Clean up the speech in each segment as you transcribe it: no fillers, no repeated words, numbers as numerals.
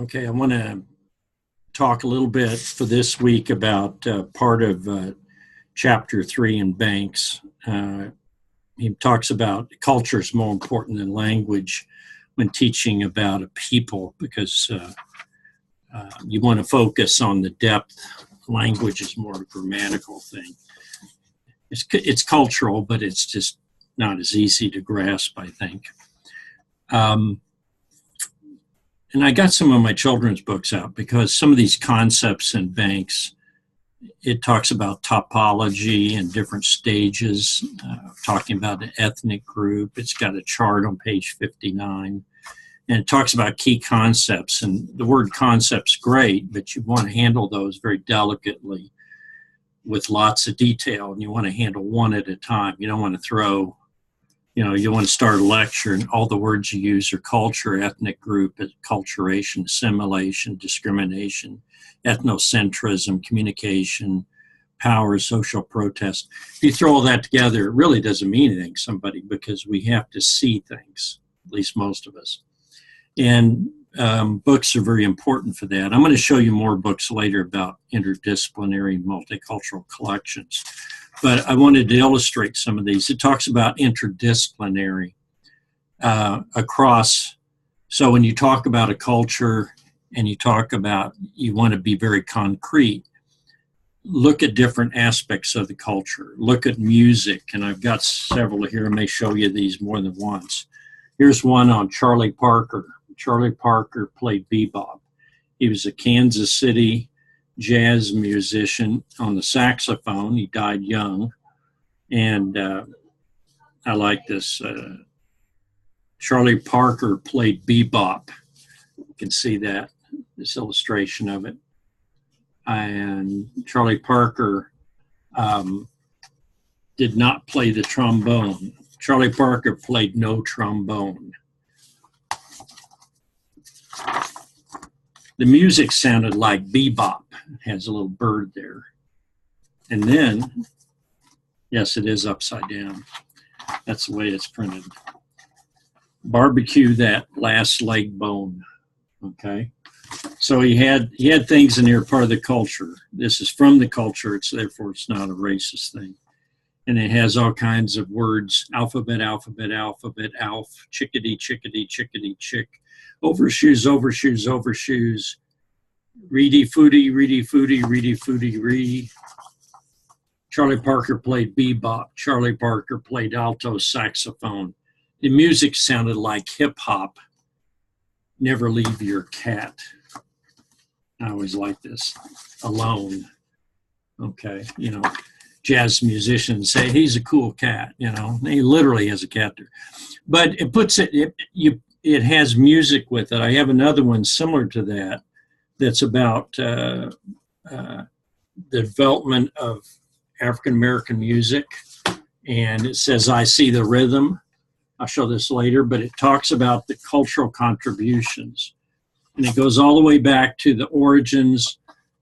Okay, I want to talk a little bit for this week about part of Chapter 3 in Banks. He talks about culture is more important than language when teaching about a people because you want to focus on the depth. Language is more a grammatical thing. It's cultural, but it's just not as easy to grasp, I think. And I got some of my children's books out because some of these concepts in Banks, it talks about topology and different stages, talking about an ethnic group. It's got a chart on page 59. And it talks about key concepts. And the word concept's great, but you want to handle those very delicately with lots of detail. And you want to handle one at a time. You don't want to throw, you want to start a lecture and all the words you use are culture, ethnic group, acculturation, assimilation, discrimination, ethnocentrism, communication, power, social protest. If you throw all that together, it really doesn't mean anything to somebody because we have to see things, at least most of us. And books are very important for that. I'm going to show you more books later about interdisciplinary multicultural collections. But I wanted to illustrate some of these. It talks about interdisciplinary across. So when you talk about a culture and you talk about, you want to be very concrete, look at different aspects of the culture. Look at music, and I've got several here. I may show you these more than once. Here's one on Charlie Parker. Charlie Parker played bebop. He was a Kansas City jazz musician on the saxophone. He died young. And I like this. Charlie Parker played bebop. You can see that, this illustration of it. And Charlie Parker did not play the trombone. Charlie Parker played no trombone. The music sounded like bebop. It has a little bird there. And then, yes, it is upside down. That's the way it's printed. Barbecue that last leg bone. Okay. So he had things in here, part of the culture. This is from the culture. Therefore it's not a racist thing. And it has all kinds of words: alphabet, alphabet, alphabet, alf, chickadee, chickadee, chickadee, chick, overshoes, overshoes, overshoes, reedy foodie, reedy foodie, reedy foodie, ree. Charlie Parker played bebop. Charlie Parker played alto saxophone. The music sounded like hip hop. Never leave your cat. I always like this. Alone. Okay, jazz musicians say he's a cool cat, he literally has a cat there. But it puts it has music with it. I have another one similar to that that's about the development of African-American music. And it says, I see the rhythm. I'll show this later, but it talks about the cultural contributions. And it goes all the way back to the origins,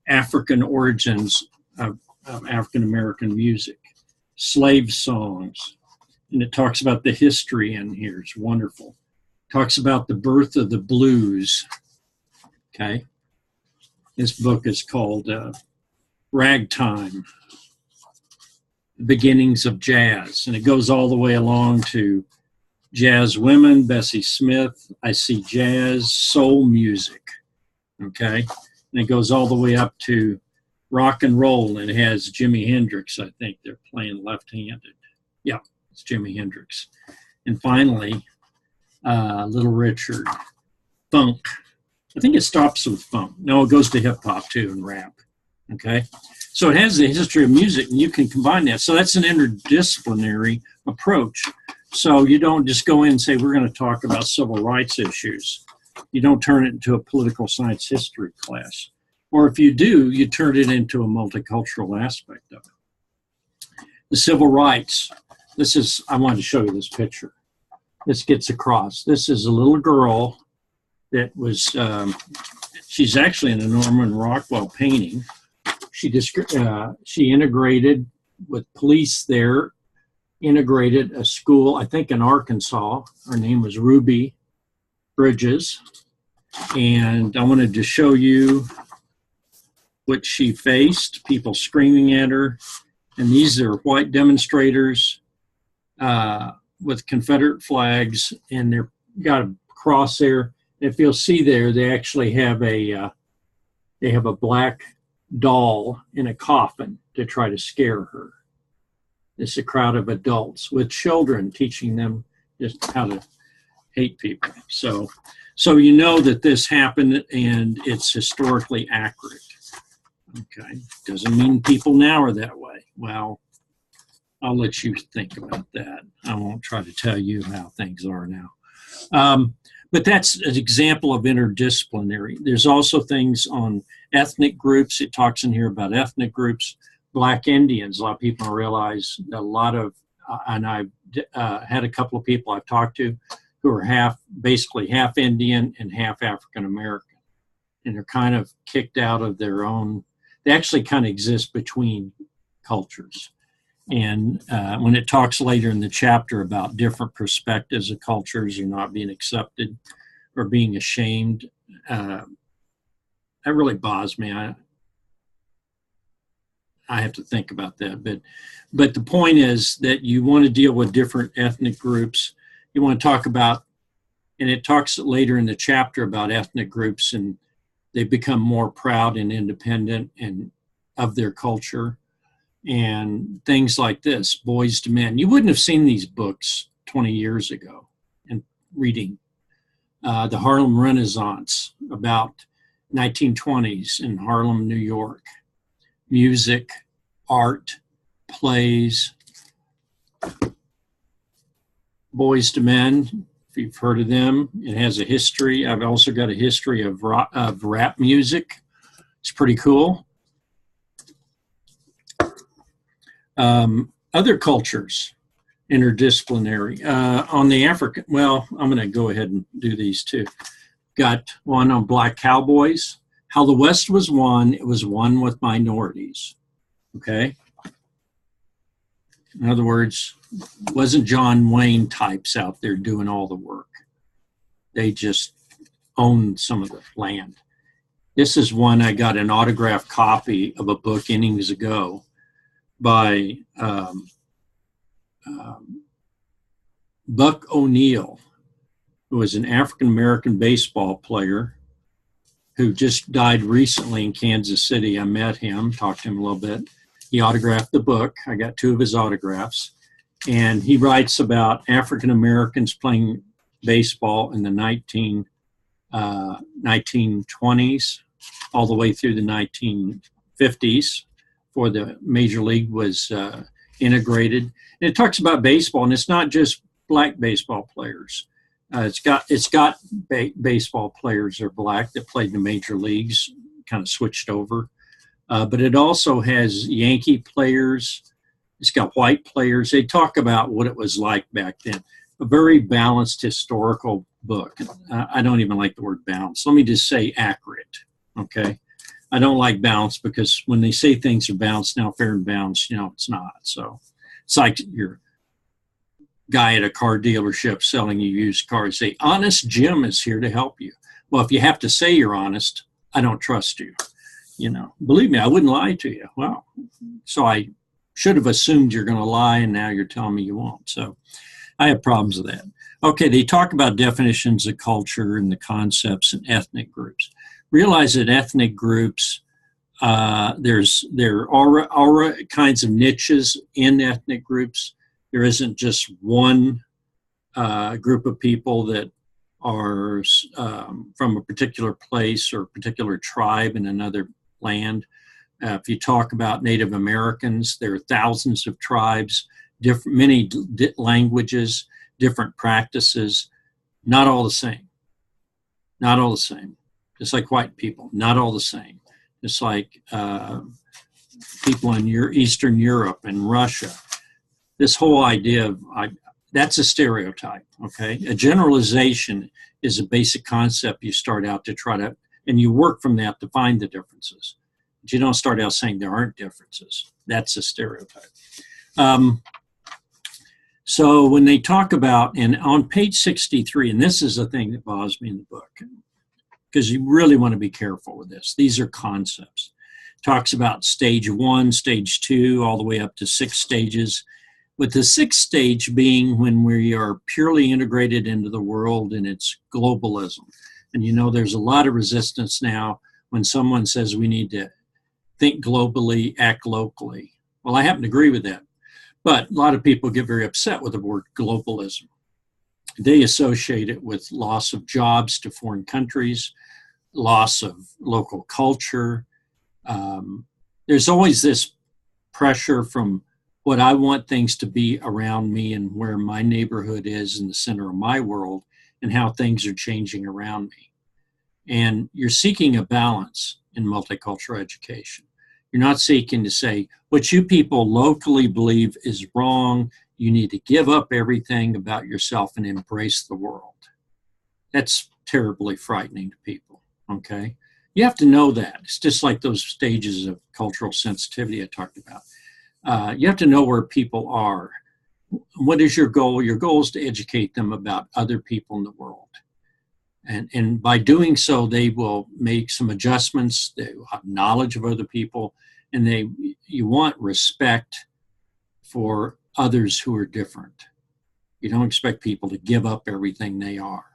African origins of African-American music, slave songs. And it talks about the history in here. It's wonderful. It talks about the birth of the blues. Okay. This book is called Ragtime, The Beginnings of Jazz. And it goes all the way along to jazz women, Bessie Smith, I See Jazz, soul music. Okay. And it goes all the way up to rock and roll, and it has Jimi Hendrix. I think they're playing left-handed. Yeah, it's Jimi Hendrix. And finally, Little Richard, funk. I think it stops with funk. No, it goes to hip-hop too and rap. Okay? So it has the history of music, and you can combine that. So that's an interdisciplinary approach. So you don't just go in and say, we're going to talk about civil rights issues. You don't turn it into a political science history class. Or if you do, you turn it into a multicultural aspect of it. The civil rights, I wanted to show you this picture. This gets across. This is a little girl that was, she's actually in a Norman Rockwell painting. She integrated with police there, integrated a school, I think in Arkansas. Her name was Ruby Bridges. And I wanted to show you what she faced, people screaming at her. And these are white demonstrators with Confederate flags, and they've got a cross there. If you'll see there, they actually have a black doll in a coffin to try to scare her. It's a crowd of adults with children teaching them just how to hate people. So you know that this happened and it's historically accurate. Okay, doesn't mean people now are that way. Well, I'll let you think about that. I won't try to tell you how things are now. But that's an example of interdisciplinary. There's also things on ethnic groups. It talks in here about ethnic groups. Black Indians, a lot of people don't realize a lot of, and I've had a couple of people I've talked to who are basically half Indian and half African American. And they're kind of kicked out of their own, they actually kind of exist between cultures. And when it talks later in the chapter about different perspectives of cultures or not being accepted or being ashamed, that really bothers me. I have to think about that. But the point is that you want to deal with different ethnic groups. You want to talk about, and it talks later in the chapter about ethnic groups, and they become more proud and independent and of their culture. And things like this, Boys to Men. You wouldn't have seen these books 20 years ago and reading. The Harlem Renaissance, about 1920s in Harlem, New York. Music, art, plays. Boys to Men, if you've heard of them, it has a history. I've also got a history of rap music. It's pretty cool. Other cultures, interdisciplinary. On the African, well, I'm going to go ahead and do these too. Got one on Black Cowboys. How the West was won, it was won with minorities. Okay? In other words, wasn't John Wayne types out there doing all the work. They just owned some of the land. This is one I got an autographed copy of a book innings ago by Buck O'Neill, who was an African-American baseball player who just died recently in Kansas City. I met him, talked to him a little bit. He autographed the book. I got 2 of his autographs. And he writes about African-Americans playing baseball in the 1920s all the way through the 1950s before the major league was integrated. And it talks about baseball, and it's not just black baseball players. It's got baseball players that are black that played in the major leagues, kind of switched over. But it also has Yankee players. It's got white players. They talk about what it was like back then. A very balanced historical book. I don't even like the word balanced. Let me just say accurate, okay? I don't like balanced because when they say things are balanced now, fair and balanced, it's not. So it's like your guy at a car dealership selling you used cars. Say, Honest Jim is here to help you. Well, if you have to say you're honest, I don't trust you. Believe me, I wouldn't lie to you. Well, so I should have assumed you're going to lie, and now you're telling me you won't. So I have problems with that. Okay, they talk about definitions of culture and the concepts and ethnic groups. Realize that ethnic groups, there are all kinds of niches in ethnic groups. There isn't just one group of people that are from a particular place or a particular tribe in another land. If you talk about Native Americans, there are thousands of tribes, many languages, different practices, not all the same. Not all the same. Just like white people, not all the same. Just like people in Eastern Europe and Russia. This whole idea of, that's a stereotype, okay? A generalization is a basic concept you start out to try to, and you work from that to find the differences. But you don't start out saying there aren't differences. That's a stereotype. So when they talk about, and on page 63, and this is the thing that bothers me in the book, because you really want to be careful with this. These are concepts. Talks about stage 1, stage 2, all the way up to 6 stages, with the 6th stage being when we are purely integrated into the world, and it's globalism. And you know, there's a lot of resistance now when someone says we need to think globally, act locally. Well, I happen to agree with that. But a lot of people get very upset with the word globalism. They associate it with loss of jobs to foreign countries, loss of local culture. There's always this pressure from what I want things to be around me and where my neighborhood is in the center of my world and how things are changing around me. And you're seeking a balance in multicultural education. You're not seeking to say what you people locally believe is wrong. You need to give up everything about yourself and embrace the world. That's terribly frightening to people, okay? You have to know that. It's just like those stages of cultural sensitivity I talked about. You have to know where people are. What is your goal? Your goal is to educate them about other people in the world. And by doing so, they will make some adjustments. They will have knowledge of other people, and you want respect for others who are different. You don't expect people to give up everything they are,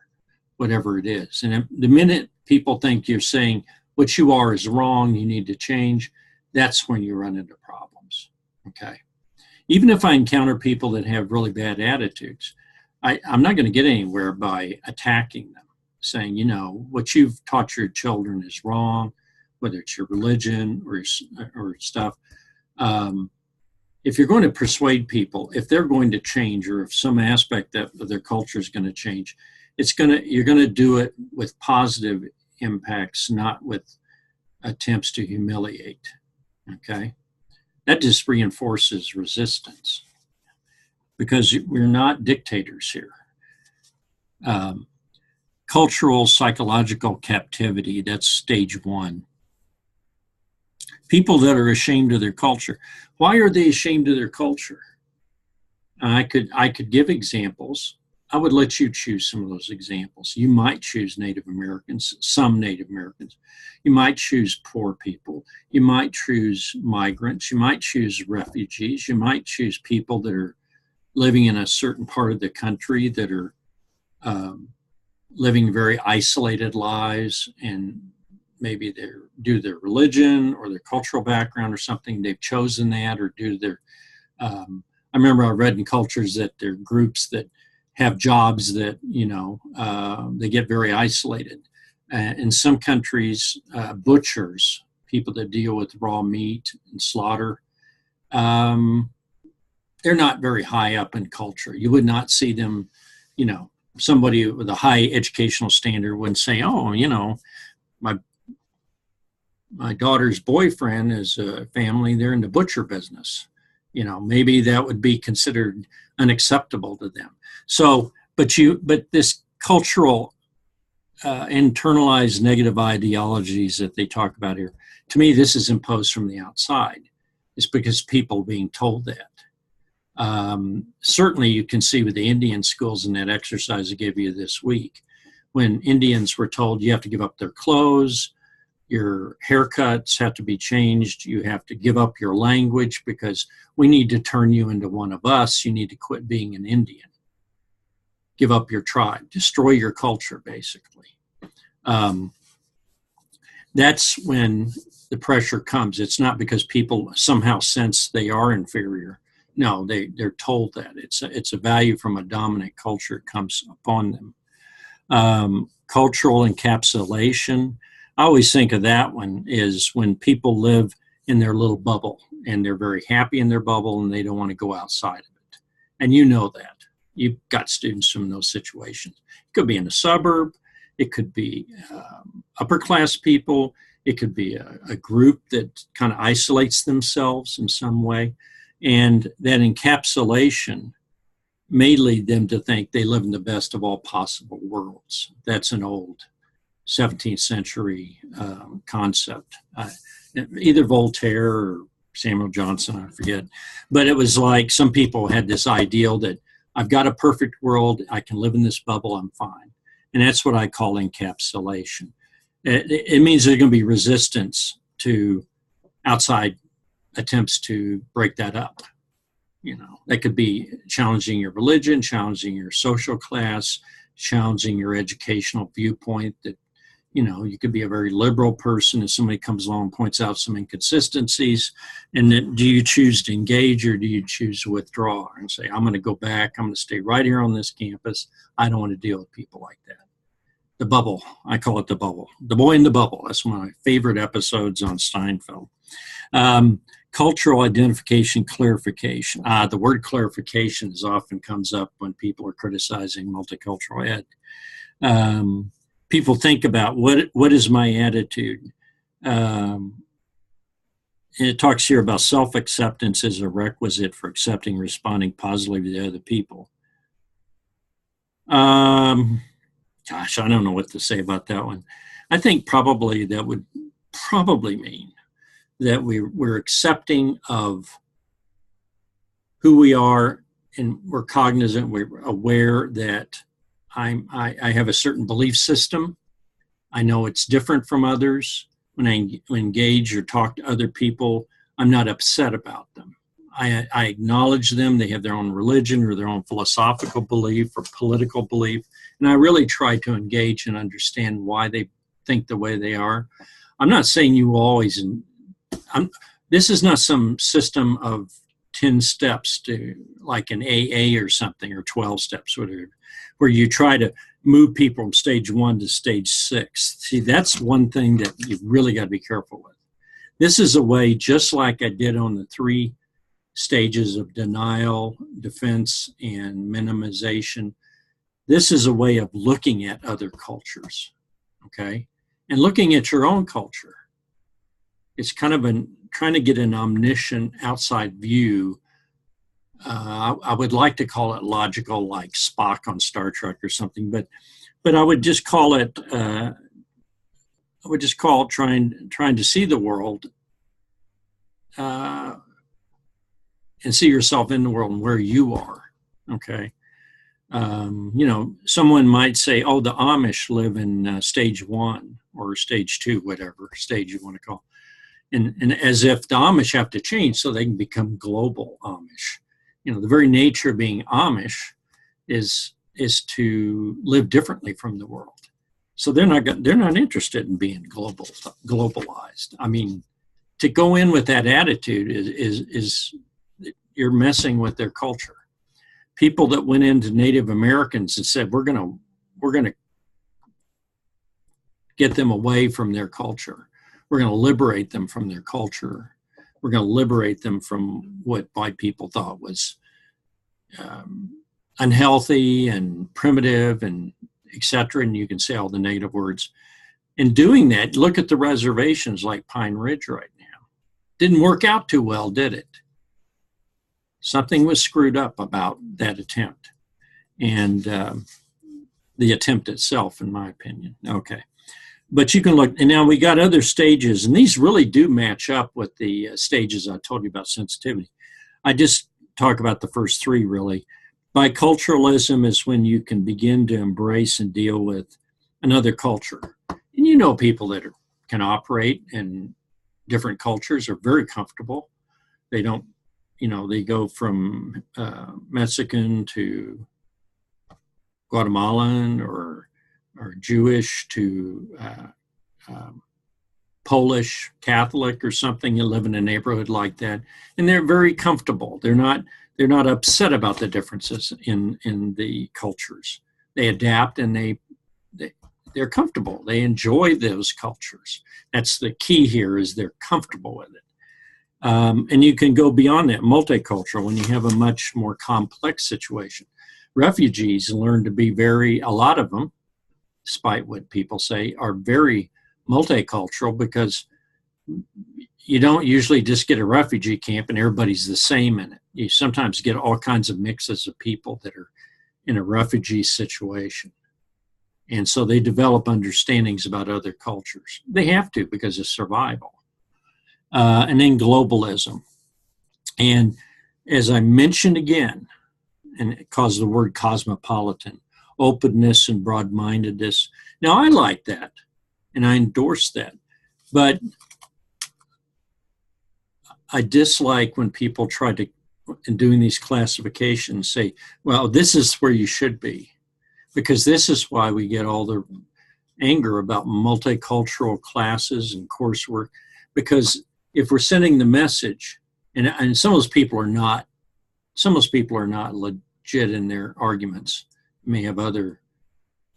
whatever it is. And the minute people think you're saying what you are is wrong, you need to change, that's when you run into problems, okay? Even if I encounter people that have really bad attitudes, I'm not going to get anywhere by attacking them, saying, you know, what you've taught your children is wrong, whether it's your religion or stuff. If you're going to persuade people, if they're going to change, or if some aspect of their culture is going to change, you're going to do it with positive impacts, not with attempts to humiliate, okay? That just reinforces resistance because we're not dictators here. Cultural psychological captivity, that's stage 1. People that are ashamed of their culture. Why are they ashamed of their culture? I could give examples. I would let you choose some of those examples. You might choose Native Americans, some Native Americans. You might choose poor people. You might choose migrants. You might choose refugees. You might choose people that are living in a certain part of the country that are living very isolated lives, and maybe they're due to their religion or their cultural background or something, they've chosen that, or due to their, I remember I read in cultures that there are groups that have jobs that, you know, they get very isolated. In some countries, butchers, people that deal with raw meat and slaughter, they're not very high up in culture. You would not see them, you know, somebody with a high educational standard wouldn't say, oh, you know, my daughter's boyfriend is a family, they're in the butcher business. You know, maybe that would be considered unacceptable to them. So, but this cultural internalized negative ideologies that they talk about here, to me, this is imposed from the outside. It's because people are being told that. Certainly you can see with the Indian schools in that exercise I gave you this week, when Indians were told you have to give up their clothes, your haircuts have to be changed, you have to give up your language because we need to turn you into one of us, you need to quit being an Indian. Give up your tribe, destroy your culture, basically. That's when the pressure comes. It's not because people somehow sense they are inferior. No, they're told that. It's a value from a dominant culture. It comes upon them. Cultural encapsulation. I always think of that one is when people live in their little bubble and they're very happy in their bubble and they don't want to go outside of it. And you know that. You've got students from those situations. It could be in a suburb. It could be upper class people. It could be a group that kind of isolates themselves in some way. And that encapsulation may lead them to think they live in the best of all possible worlds. That's an old 17th century concept. Either Voltaire or Samuel Johnson, I forget. But it was like some people had this ideal that I've got a perfect world, I can live in this bubble, I'm fine. And that's what I call encapsulation. It means there's going to be resistance to outside attempts to break that up. That could be challenging your religion, challenging your social class, challenging your educational viewpoint. That you could be a very liberal person, and somebody comes along and points out some inconsistencies, and then do you choose to engage or do you choose to withdraw and say, I'm going to go back, I'm going to stay right here on this campus, I don't want to deal with people like that. The bubble, I call it the bubble. The Boy in the Bubble, that's one of my favorite episodes on Steinfeld. Cultural identification clarification. The word clarification often comes up when people are criticizing multicultural ed. People think about what is my attitude. And it talks here about self-acceptance as a requisite for accepting and responding positively to other people. Gosh, I don't know what to say about that one. I think probably that would probably mean that we're accepting of who we are, and we're cognizant, we're aware that I have a certain belief system. I know it's different from others. When I engage or talk to other people, I'm not upset about them. I acknowledge them. They have their own religion or their own philosophical belief or political belief. And I really try to engage and understand why they think the way they are. I'm not saying you always, this is not some system of 10 steps to like an AA or something, or 12 steps, whatever, where you try to move people from stage 1 to stage 6. See, that's one thing that you've really got to be careful with. This is a way, just like I did on the 3 stages of denial, defense, and minimization. This is a way of looking at other cultures, okay? And looking at your own culture. It's kind of trying to get an omniscient outside view. I would like to call it logical, like Spock on Star Trek or something, but I would just call it trying to see the world and see yourself in the world and where you are. Okay. Someone might say, oh, the Amish live in stage 1 or stage 2, whatever stage you want to call. And as if the Amish have to change so they can become global Amish. The very nature of being Amish is to live differently from the world. So they're not interested in being globalized. I mean, to go in with that attitude is you're messing with their culture. People that went into Native Americans and said, we're gonna get them away from their culture. We're going to liberate them from their culture. We're going to liberate them from what white people thought was unhealthy and primitive and et cetera. And you can say all the negative words. In doing that, look at the reservations like Pine Ridge right now. Didn't work out too well, did it? Something was screwed up about that attempt, and the attempt itself, in my opinion. Okay. But you can look, and now we got other stages, and these really do match up with the stages I told you about sensitivity. I just talk about the first 3, really. Biculturalism is when you can begin to embrace and deal with another culture. And people that can operate in different cultures are very comfortable. They don't, they go from Mexican to Guatemalan or Jewish to Polish Catholic or something, and live in a neighborhood like that, and they're very comfortable. They're not upset about the differences in the cultures. They adapt, and they're comfortable. They enjoy those cultures. That's the key here, is they're comfortable with it. And you can go beyond that, multicultural, when you have a much more complex situation. Refugees learn to be a lot of them, despite what people say, are very multicultural, because you don't usually just get a refugee camp and everybody's the same in it. You sometimes get all kinds of mixes of people that are in a refugee situation. And so they develop understandings about other cultures. They have to, because of survival. And then globalism. And as I mentioned again, and it caused the word cosmopolitan, openness and broad-mindedness. Now, I like that. and I endorse that. But I dislike when people try to, in doing these classifications, say, well, this is where you should be, because this is why we get all the anger about multicultural classes and coursework, because if we're sending the message, and some of those people are not legit in their arguments, may have other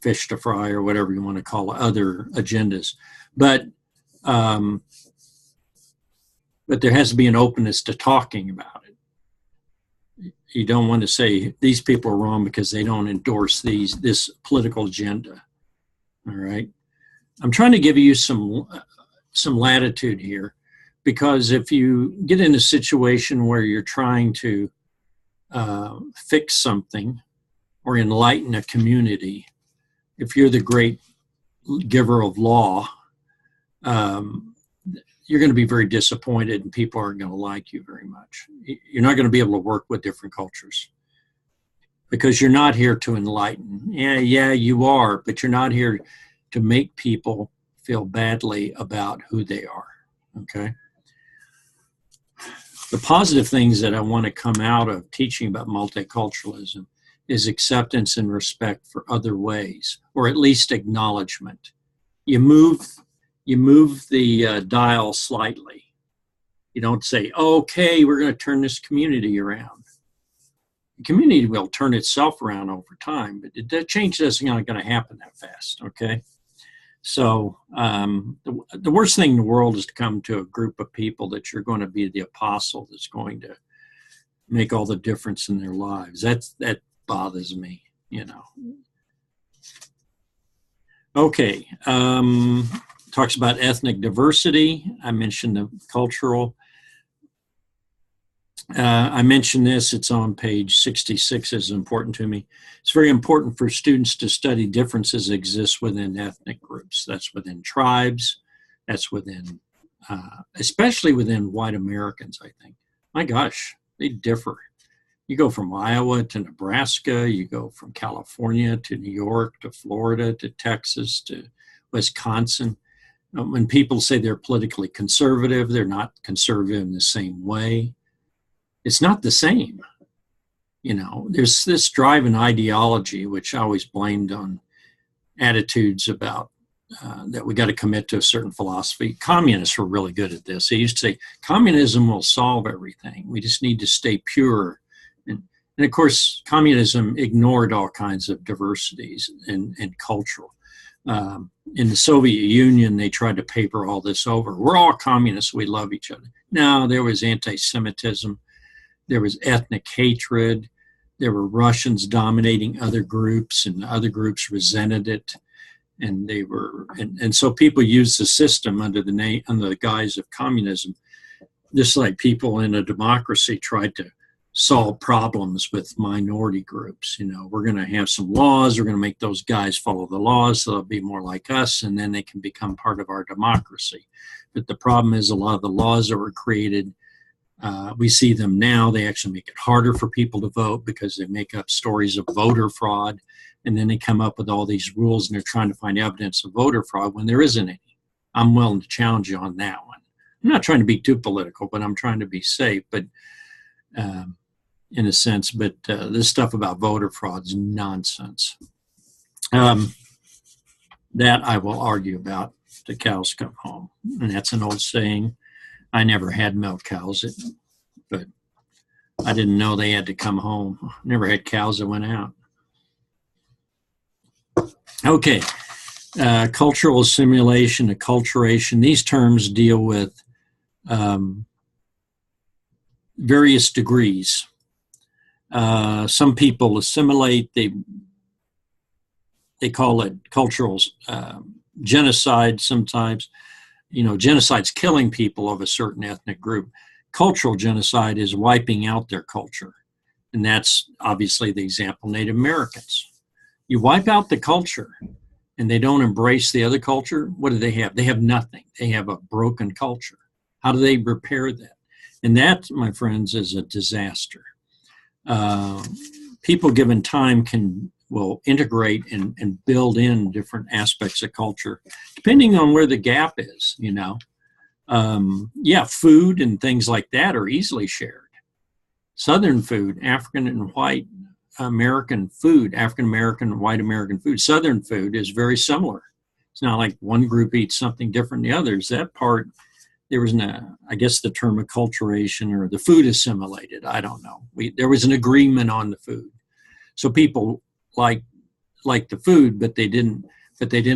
fish to fry or whatever you want to call it, other agendas, but there has to be an openness to talking about it. You don't want to say these people are wrong because they don't endorse this political agenda. All right. I'm trying to give you some latitude here, because if you get in a situation where you're trying to fix something or enlighten a community, if you're the great giver of law, you're going to be very disappointed and people aren't going to like you very much. You're not going to be able to work with different cultures because you're not here to enlighten. Yeah, you are, but you're not here to make people feel badly about who they are, okay? The positive things that I want to come out of teaching about multiculturalism is acceptance and respect for other ways, or at least acknowledgement. You move the dial slightly. You don't say, okay, we're going to turn this community around. The community will turn itself around over time, but that change isn't going to happen that fast, okay? So the worst thing in the world is to come to a group of people that you're going to be the apostle that's going to make all the difference in their lives. That bothers me, you know. Okay, talks about ethnic diversity. I mentioned the cultural. I mentioned this, it's on page 66, is important to me. It's very important for students to study differences that exist within ethnic groups. That's within tribes, that's within, especially within white Americans, I think. My gosh, they differ. You go from Iowa to Nebraska, you go from California to New York to Florida to Texas to Wisconsin. When people say they're politically conservative, they're not conservative in the same way. It's not the same. You know, there's this drive and ideology, which I always blamed on attitudes about that we got to commit to a certain philosophy. Communists were really good at this. They used to say, communism will solve everything. We just need to stay pure. And of course, communism ignored all kinds of diversities and cultural. In the Soviet Union, they tried to paper all this over. We're all communists. We love each other. No, there was anti-Semitism. There was ethnic hatred. There were Russians dominating other groups, and other groups resented it. And they were, and so people used the system under the guise of communism, just like people in a democracy tried to solve problems with minority groups. You know, we're going to have some laws. We're going to make those guys follow the laws, so they'll be more like us, and then they can become part of our democracy. But the problem is, a lot of the laws that were created, we see them now, they actually make it harder for people to vote because they make up stories of voter fraud, and then they come up with all these rules and they're trying to find evidence of voter fraud when there isn't any. I'm willing to challenge you on that one. I'm not trying to be too political, but I'm trying to be safe, but in a sense, but this stuff about voter fraud is nonsense. That I will argue about till cows come home, and that's an old saying. I never had milk cows, but I didn't know they had to come home. Never had cows that went out. Okay, cultural assimilation, acculturation. These terms deal with various degrees. Some people assimilate. They call it cultural genocide sometimes. You know, genocide's killing people of a certain ethnic group. Cultural genocide is wiping out their culture. And that's obviously the example, Native Americans. You wipe out the culture and they don't embrace the other culture. What do they have? They have nothing. They have a broken culture. How do they repair that? And that, my friends, is a disaster. People given time can will integrate and build in different aspects of culture, depending on where the gap is, you know. Yeah, food and things like that are easily shared. Southern food, African and white American food, African American and white American food, Southern food is very similar. It's not like one group eats something different than the others. That part, there was I guess the term acculturation, or the food assimilated. I don't know. There was an agreement on the food. So people like the food, but they didn't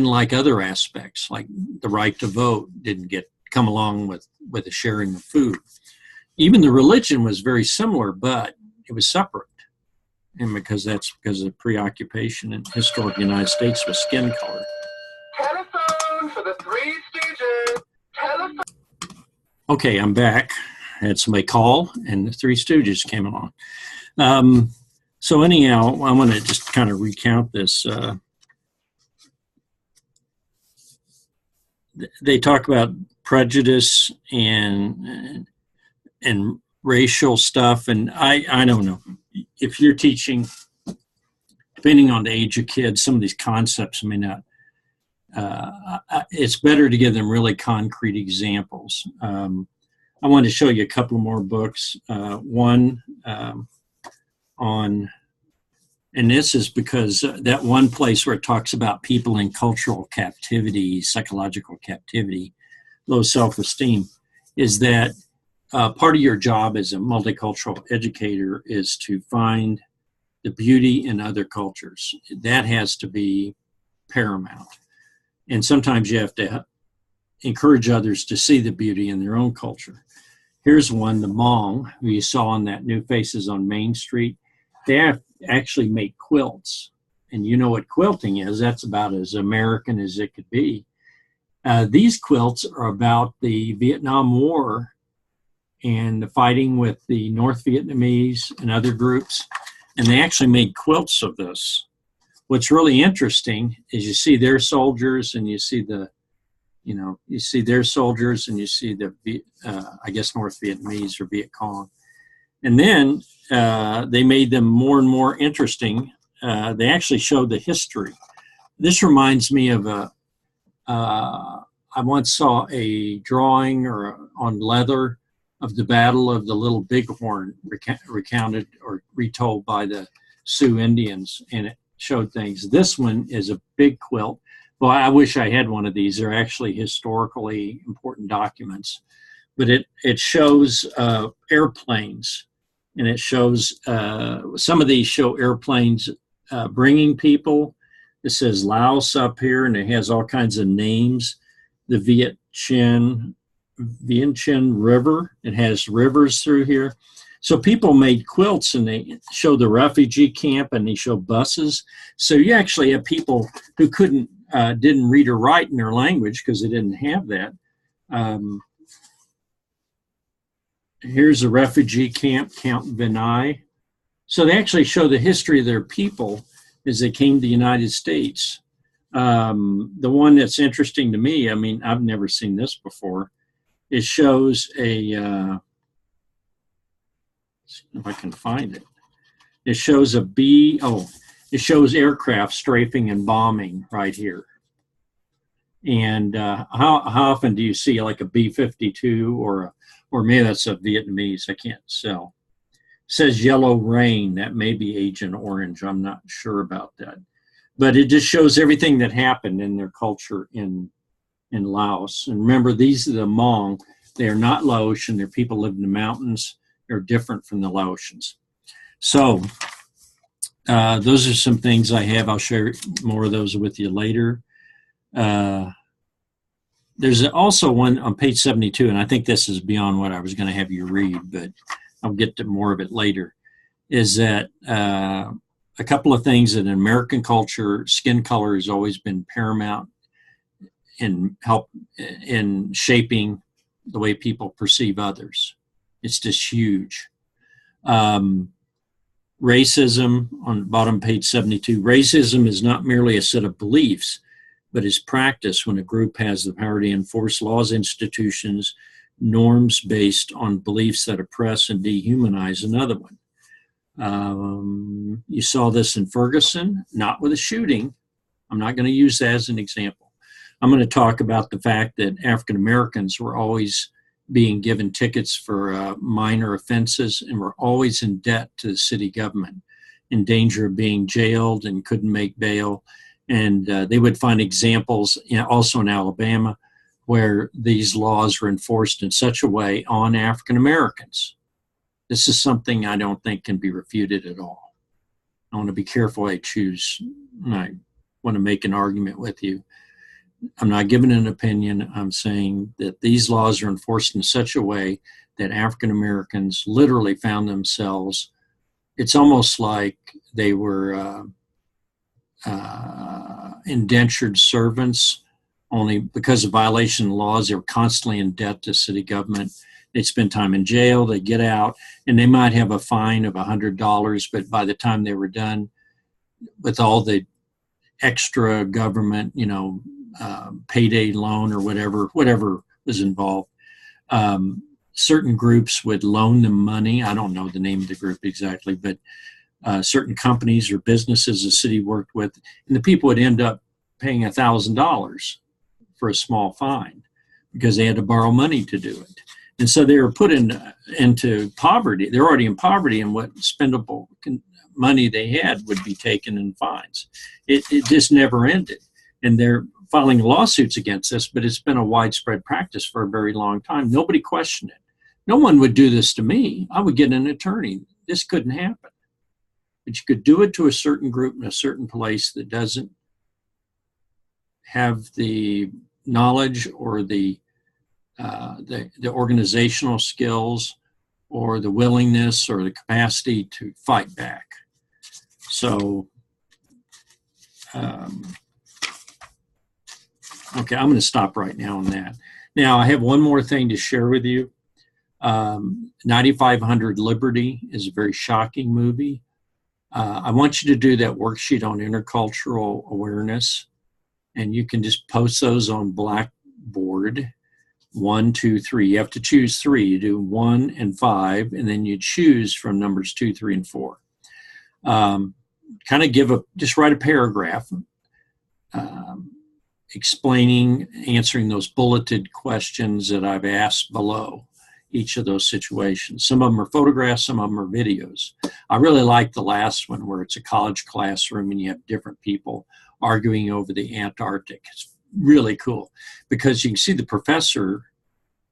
like other aspects, like the right to vote didn't come along with the sharing of food. Even the religion was very similar, but it was separate. And because of the preoccupation in historic United States with skin color. Telephone for the Three Stooges. Telephone. Okay, I'm back. I had somebody call, and the Three Stooges came along. So anyhow, I want to just kind of recount this. They talk about prejudice and racial stuff, and I don't know. If you're teaching, depending on the age of kids, some of these concepts may not. It's better to give them really concrete examples. I wanted to show you a couple more books. One on, and this is because that one place where it talks about people in cultural captivity, psychological captivity, low self-esteem, is that part of your job as a multicultural educator is to find the beauty in other cultures. That has to be paramount. And sometimes you have to encourage others to see the beauty in their own culture. Here's one, the Hmong, who you saw on that New Faces on Main Street. They actually make quilts. And you know what quilting is. That's about as American as it could be. These quilts are about the Vietnam War and the fighting with the North Vietnamese and other groups. And they actually made quilts of this. What's really interesting is you see their soldiers and you see you see their soldiers and you see the, I guess, North Vietnamese or Viet Cong. And then they made them more and more interesting. They actually showed the history. This reminds me of I once saw a drawing on leather of the Battle of the Little Bighorn recounted or retold by the Sioux Indians, and it showed things. This one is a big quilt. Well, I wish I had one of these. They're actually historically important documents. But it shows airplanes, and it shows, some of these show airplanes bringing people. It says Laos up here, and it has all kinds of names. The Vientiane River, it has rivers through here. So people made quilts, and they show the refugee camp, and they show buses. So you actually have people who didn't read or write in their language because they didn't have that. Here's a refugee camp, Camp Benai. So they actually show the history of their people as they came to the United States. The one that's interesting to me, I mean, I've never seen this before. It shows if I can find it. It shows it shows aircraft strafing and bombing right here. And how often do you see like a B-52 or maybe that's a Vietnamese? I can't tell. It says Yellow Rain. That may be Agent Orange. I'm not sure about that. But it just shows everything that happened in their culture in Laos. And remember, these are the Hmong. They are not Laotian. They're people who live in the mountains. They're different from the Laotians. So those are some things I have. I'll share more of those with you later. There's also one on page 72, and I think this is beyond what I was going to have you read, but I'll get to more of it later, is that a couple of things that in American culture, skin color has always been paramount in shaping the way people perceive others. It's just huge. Racism, on bottom page 72, racism is not merely a set of beliefs, but is practiced when a group has the power to enforce laws, institutions, norms based on beliefs that oppress and dehumanize another one. You saw this in Ferguson, not with a shooting. I'm not going to use that as an example. I'm going to talk about the fact that African Americans were always being given tickets for minor offenses and were always in debt to the city government, in danger of being jailed and couldn't make bail. And they would find examples also in Alabama where these laws were enforced in such a way on African Americans. This is something I don't think can be refuted at all. I want to be careful I choose. I want to make an argument with you. I'm not giving an opinion. I'm saying that these laws are enforced in such a way that African Americans literally found themselves, it's almost like they were indentured servants, only because of violation of laws. They were constantly in debt to city government. They spend time in jail, they get out, and they might have a fine of $100, but by the time they were done with all the extra government, payday loan or whatever was involved, certain groups would loan them money. I don't know the name of the group exactly, but certain companies or businesses the city worked with, and the people would end up paying $1,000 for a small fine because they had to borrow money to do it. And so they were put into poverty. They're already in poverty, and what spendable money they had would be taken in fines. It just never ended. And they're filing lawsuits against this, but it's been a widespread practice for a very long time. Nobody questioned it. No one would do this to me. I would get an attorney. This couldn't happen. But you could do it to a certain group in a certain place that doesn't have the knowledge or the organizational skills or the willingness or the capacity to fight back. So, okay, I'm going to stop right now on that. Now, I have one more thing to share with you. 9500 Liberty is a very shocking movie. I want you to do that worksheet on intercultural awareness, and you can just post those on Blackboard. 1, 2, 3. You have to choose 3. You do 1 and 5, and then you choose from numbers 2, 3, and 4. Just write a paragraph explaining, answering those bulleted questions that I've asked below each of those situations. Some of them are photographs, some of them are videos. I really like the last one where it's a college classroom and you have different people arguing over the Antarctic. It's really cool because you can see the professor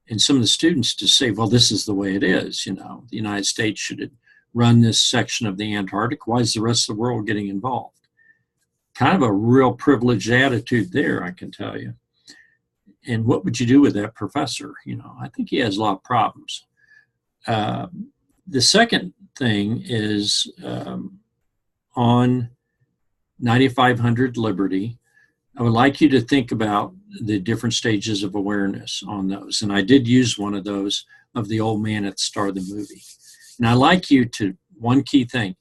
and some of the students to say, well, this is the way it is. The United States should run this section of the Antarctic. Why is the rest of the world getting involved? Kind of a real privileged attitude there, I can tell you. And what would you do with that professor? I think he has a lot of problems. The second thing is on 9500 Liberty, I would like you to think about the different stages of awareness on those. And I did use one of those of the old man at the start of the movie. And I like you to, one key thing,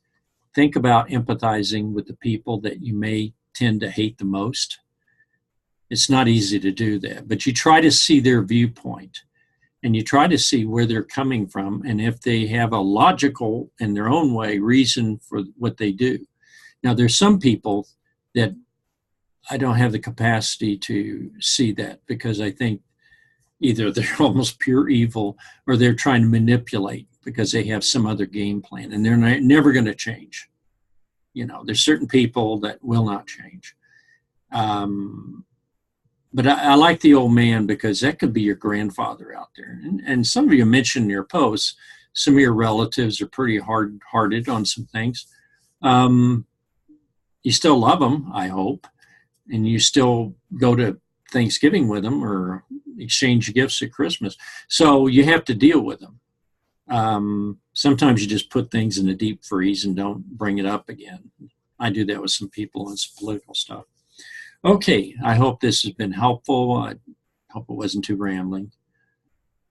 think about empathizing with the people that you may tend to hate the most. It's not easy to do that, but you try to see their viewpoint and you try to see where they're coming from and if they have a logical, in their own way, reason for what they do. Now, there's some people that I don't have the capacity to see that because I think either they're almost pure evil or they're trying to manipulate because they have some other game plan and they're never going to change. There's certain people that will not change. But I like the old man because that could be your grandfather out there. And some of you mentioned in your posts, some of your relatives are pretty hard-hearted on some things. You still love them, I hope, and you still go to Thanksgiving with them or exchange gifts at Christmas. So you have to deal with them. Sometimes you just put things in a deep freeze and don't bring it up again. I do that with some people on some political stuff. Okay, I hope this has been helpful. I hope it wasn't too rambling.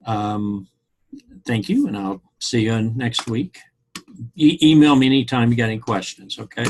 Thank you, and I'll see you next week. Email me anytime you got any questions, okay?